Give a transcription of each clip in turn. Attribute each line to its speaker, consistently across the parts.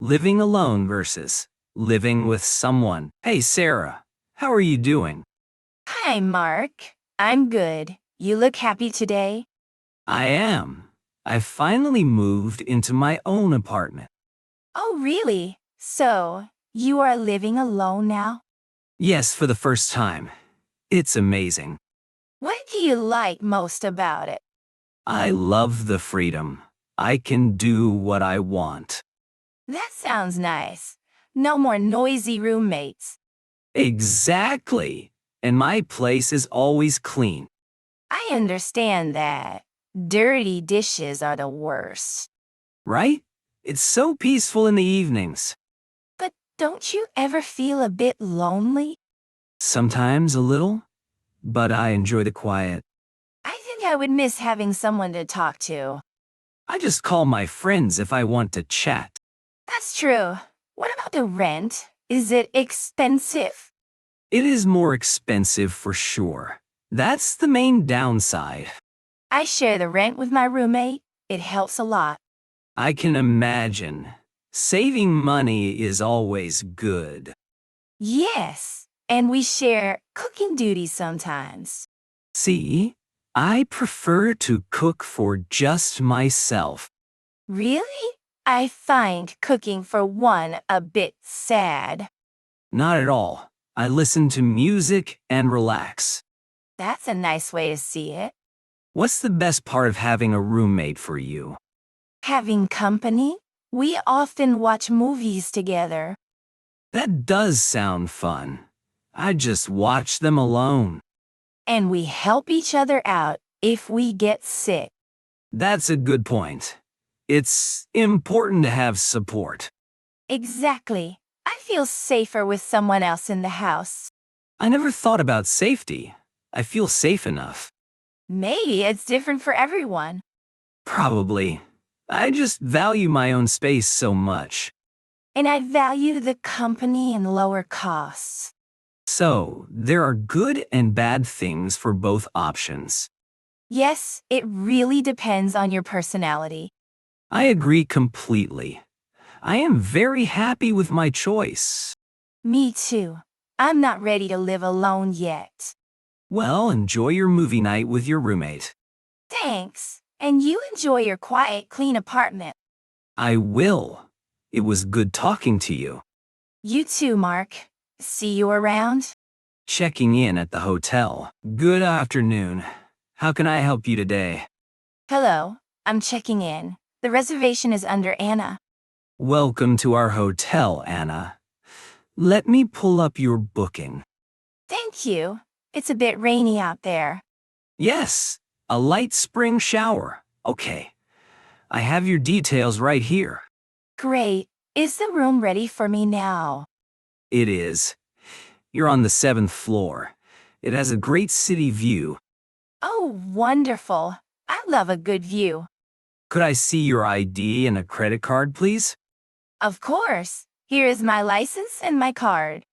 Speaker 1: Living alone versus living with someone. Hey, Sarah, how are you doing?
Speaker 2: Hi, Mark. I'm good. You look happy today?
Speaker 1: I am. I finally moved into my own apartment.
Speaker 2: Oh, really? So, you are living alone now?
Speaker 1: Yes, for the first time. It's amazing.
Speaker 2: What do you like most about it?
Speaker 1: I love the freedom. I can do what I want.
Speaker 2: That sounds nice. No more noisy roommates.
Speaker 1: Exactly. And my place is always clean.
Speaker 2: I understand that. Dirty dishes are the worst.
Speaker 1: Right? It's so peaceful in the evenings.
Speaker 2: But don't you ever feel a bit lonely?
Speaker 1: Sometimes a little, but I enjoy the quiet.
Speaker 2: I think I would miss having someone to talk to.
Speaker 1: I just call my friends if I want to chat.
Speaker 2: That's true. What about the rent? Is it expensive?
Speaker 1: It is more expensive for sure. That's the main downside.
Speaker 2: I share the rent with my roommate. It helps a lot.
Speaker 1: I can imagine. Saving money is always good.
Speaker 2: Yes, and we share cooking duties sometimes.
Speaker 1: See, I prefer to cook for just myself.
Speaker 2: Really? I find cooking for one a bit sad.
Speaker 1: Not at all. I listen to music and relax.
Speaker 2: That's a nice way to see it.
Speaker 1: What's the best part of having a roommate for you?
Speaker 2: Having company? We often watch movies together.
Speaker 1: That does sound fun. I just watch them alone.
Speaker 2: And we help each other out if we get sick.
Speaker 1: That's a good point. It's important to have support.
Speaker 2: Exactly. I feel safer with someone else in the house.
Speaker 1: I never thought about safety. I feel safe enough.
Speaker 2: Maybe it's different for everyone.
Speaker 1: Probably. I just value my own space so much.
Speaker 2: And I value the company and lower costs.
Speaker 1: So, there are good and bad things for both options.
Speaker 2: Yes, it really depends on your personality.
Speaker 1: I agree completely. I am very happy with my choice.
Speaker 2: Me too. I'm not ready to live alone yet.
Speaker 1: Well, enjoy your movie night with your roommate.
Speaker 2: Thanks. And you enjoy your quiet, clean apartment.
Speaker 1: I will. It was good talking to you.
Speaker 2: You too, Mark. See you around?
Speaker 1: Checking in at the hotel. Good afternoon. How can I help you today?
Speaker 2: Hello, I'm checking in. The reservation is under Anna.
Speaker 1: Welcome to our hotel, Anna. Let me pull up your booking.
Speaker 2: Thank you. It's a bit rainy out there.
Speaker 1: Yes, a light spring shower. Okay, I have your details right here.
Speaker 2: Great. Is the room ready for me now?
Speaker 1: It is. You're on the 7th floor. It has a great city view.
Speaker 2: Oh, wonderful. I love a good view.
Speaker 1: Could I see your ID and a credit card, please?
Speaker 2: Of course. Here is my license and my card.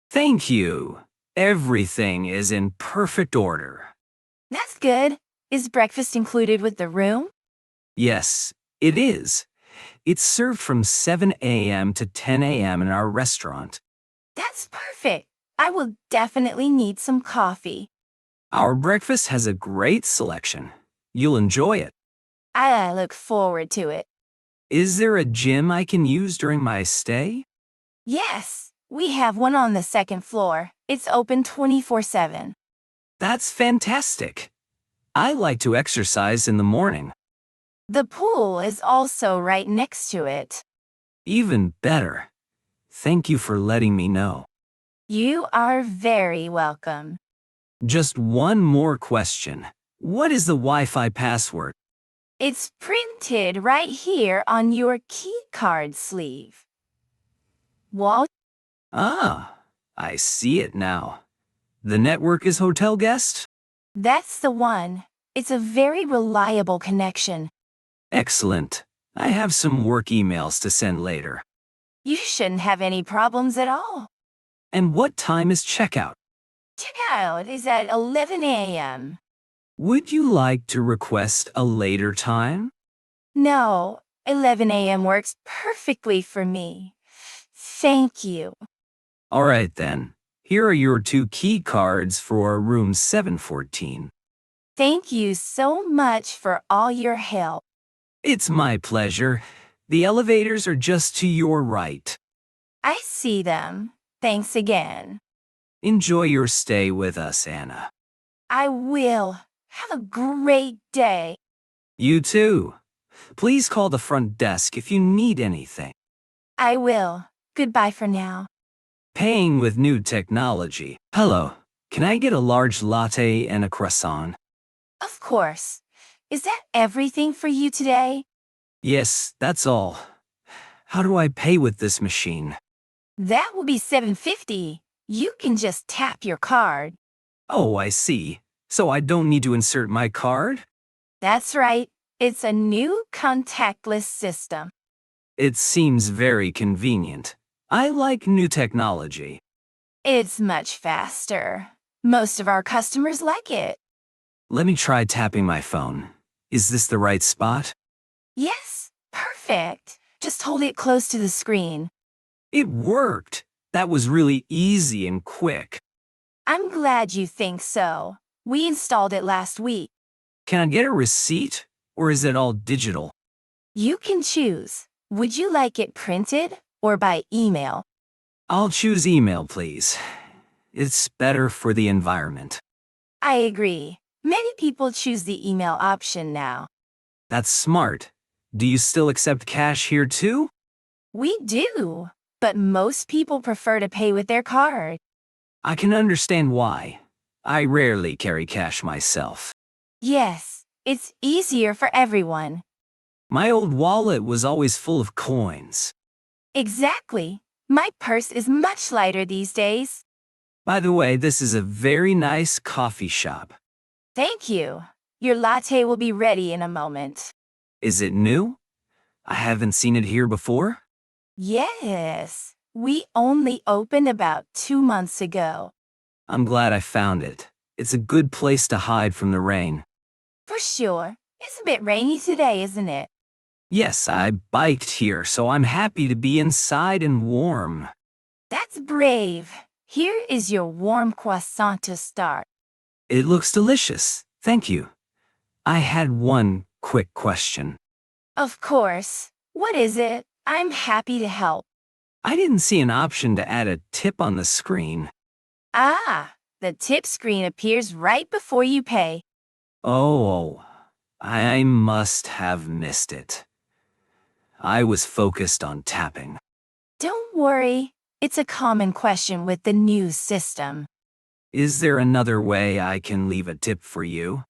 Speaker 1: Thank you. Everything is in perfect order.
Speaker 2: That's good. Is breakfast included with the room?
Speaker 1: Yes, it is. It's served from 7 a.m. to 10 a.m. in our restaurant.
Speaker 2: That's perfect. I will definitely need some coffee.
Speaker 1: Our breakfast has a great selection. You'll enjoy it.
Speaker 2: I look forward to it.
Speaker 1: Is there a gym I can use during my stay?
Speaker 2: Yes, we have one on the second floor. It's open 24/7.
Speaker 1: That's fantastic. I like to exercise in the morning.
Speaker 2: The pool is also right next to it.
Speaker 1: Even better. Thank you for letting me know.
Speaker 2: You are very welcome.
Speaker 1: Just one more question. What is the Wi-Fi password?
Speaker 2: It's printed right here on your key card sleeve. What?
Speaker 1: Ah, I see it now. The network is hotel guest?
Speaker 2: That's the one. It's a very reliable connection.
Speaker 1: Excellent. I have some work emails to send later.
Speaker 2: You shouldn't have any problems at all.
Speaker 1: And what time is checkout?
Speaker 2: Checkout is at 11 a.m.
Speaker 1: Would you like to request a later time?
Speaker 2: No, 11 a.m. works perfectly for me. Thank you.
Speaker 1: All right then. Here are your 2 key cards for room 714.
Speaker 2: Thank you so much for all your help.
Speaker 1: It's my pleasure. The elevators are just to your right.
Speaker 2: I see them. Thanks again.
Speaker 1: Enjoy your stay with us, Anna.
Speaker 2: I will. Have a great day.
Speaker 1: You too. Please call the front desk if you need anything.
Speaker 2: I will. Goodbye for now.
Speaker 1: Paying with new technology. Hello. Can I get a large latte and a croissant?
Speaker 2: Of course. Is that everything for you today?
Speaker 1: Yes, that's all. How do I pay with this machine?
Speaker 2: That will be $7.50. You can just tap your card.
Speaker 1: Oh, I see. So I don't need to insert my card?
Speaker 2: That's right. It's a new contactless system.
Speaker 1: It seems very convenient. I like new technology.
Speaker 2: It's much faster. Most of our customers like it.
Speaker 1: Let me try tapping my phone. Is this the right spot?
Speaker 2: Yes, perfect. Just hold it close to the screen.
Speaker 1: It worked. That was really easy and quick.
Speaker 2: I'm glad you think so. We installed it last week.
Speaker 1: Can I get a receipt? Or is it all digital?
Speaker 2: You can choose. Would you like it printed or by email?
Speaker 1: I'll choose email, please. It's better for the environment.
Speaker 2: I agree. Many people choose the email option now.
Speaker 1: That's smart. Do you still accept cash here too?
Speaker 2: We do, but most people prefer to pay with their card.
Speaker 1: I can understand why. I rarely carry cash myself.
Speaker 2: Yes, it's easier for everyone.
Speaker 1: My old wallet was always full of coins.
Speaker 2: Exactly. My purse is much lighter these days.
Speaker 1: By the way, this is a very nice coffee shop.
Speaker 2: Thank you. Your latte will be ready in a moment.
Speaker 1: Is it new? I haven't seen it here before.
Speaker 2: Yes, we only opened about 2 months ago.
Speaker 1: I'm glad I found it. It's a good place to hide from the rain.
Speaker 2: For sure. It's a bit rainy today, isn't it?
Speaker 1: Yes, I biked here, so I'm happy to be inside and warm.
Speaker 2: That's brave. Here is your warm croissant to start.
Speaker 1: It looks delicious. Thank you. I had one quick question.
Speaker 2: Of course. What is it? I'm happy to help.
Speaker 1: I didn't see an option to add a tip on the screen.
Speaker 2: Ah, the tip screen appears right before you pay.
Speaker 1: Oh, I must have missed it. I was focused on tapping.
Speaker 2: Don't worry. It's a common question with the new system.
Speaker 1: Is there another way I can leave a tip for you?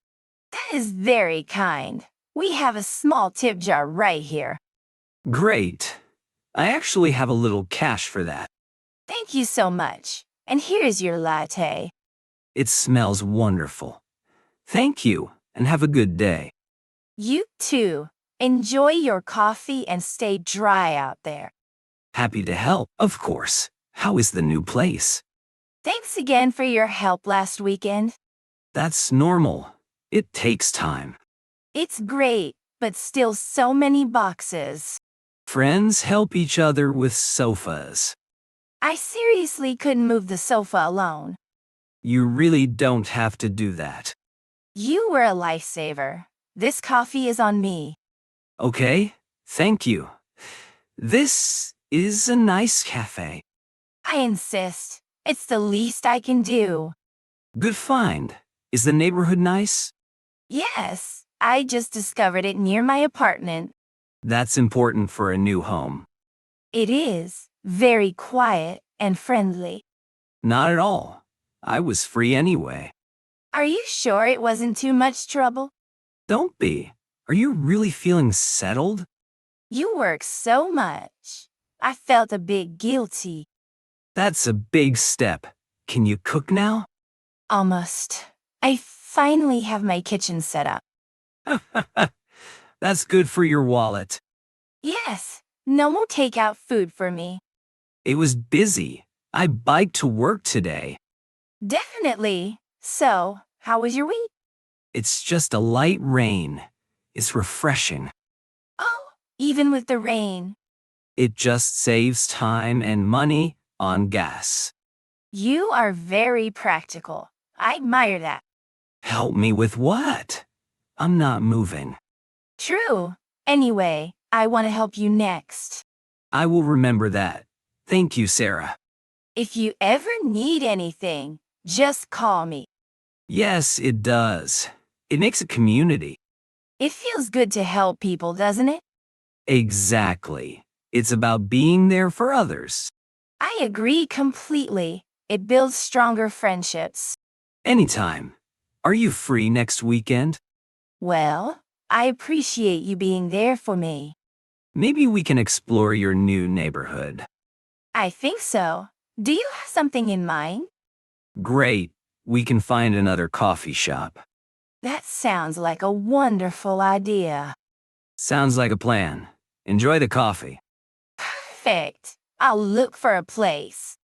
Speaker 2: That is very kind. We have a small tip jar right here.
Speaker 1: Great. I actually have a little cash for that.
Speaker 2: Thank you so much. And here is your latte.
Speaker 1: It smells wonderful. Thank you, and have a good day.
Speaker 2: You too. Enjoy your coffee and stay dry out there.
Speaker 1: Happy to help, of course. How is the new place?
Speaker 2: Thanks again for your help last weekend.
Speaker 1: That's normal. It takes time.
Speaker 2: It's great, but still so many boxes.
Speaker 1: Friends help each other with sofas.
Speaker 2: I seriously couldn't move the sofa alone.
Speaker 1: You really don't have to do that.
Speaker 2: You were a lifesaver. This coffee is on me.
Speaker 1: Okay, thank you. This is a nice cafe.
Speaker 2: I insist. It's the least I can do.
Speaker 1: Good find. Is the neighborhood nice?
Speaker 2: Yes, I just discovered it near my apartment.
Speaker 1: That's important for a new home.
Speaker 2: It is very quiet and friendly.
Speaker 1: Not at all. I was free anyway.
Speaker 2: Are you sure it wasn't too much trouble?
Speaker 1: Don't be. Are you really feeling settled?
Speaker 2: You work so much. I felt a bit guilty.
Speaker 1: That's a big step. Can you cook now?
Speaker 2: Almost. I finally have my kitchen set up.
Speaker 1: That's good for your wallet.
Speaker 2: Yes, no more takeout food for me.
Speaker 1: It was busy. I biked to work today.
Speaker 2: Definitely. So, how was your week?
Speaker 1: It's just a light rain. It's refreshing.
Speaker 2: Oh, even with the rain.
Speaker 1: It just saves time and money on gas.
Speaker 2: You are very practical. I admire that.
Speaker 1: Help me with what? I'm not moving.
Speaker 2: True. Anyway, I want to help you next.
Speaker 1: I will remember that. Thank you, Sarah.
Speaker 2: If you ever need anything, just call me.
Speaker 1: Yes, it does. It makes a community.
Speaker 2: It feels good to help people, doesn't it?
Speaker 1: Exactly. It's about being there for others.
Speaker 2: I agree completely. It builds stronger friendships.
Speaker 1: Anytime. Are you free next weekend?
Speaker 2: Well, I appreciate you being there for me.
Speaker 1: Maybe we can explore your new neighborhood.
Speaker 2: I think so. Do you have something in mind?
Speaker 1: Great. We can find another coffee shop.
Speaker 2: That sounds like a wonderful idea.
Speaker 1: Sounds like a plan. Enjoy the coffee.
Speaker 2: Perfect. I'll look for a place.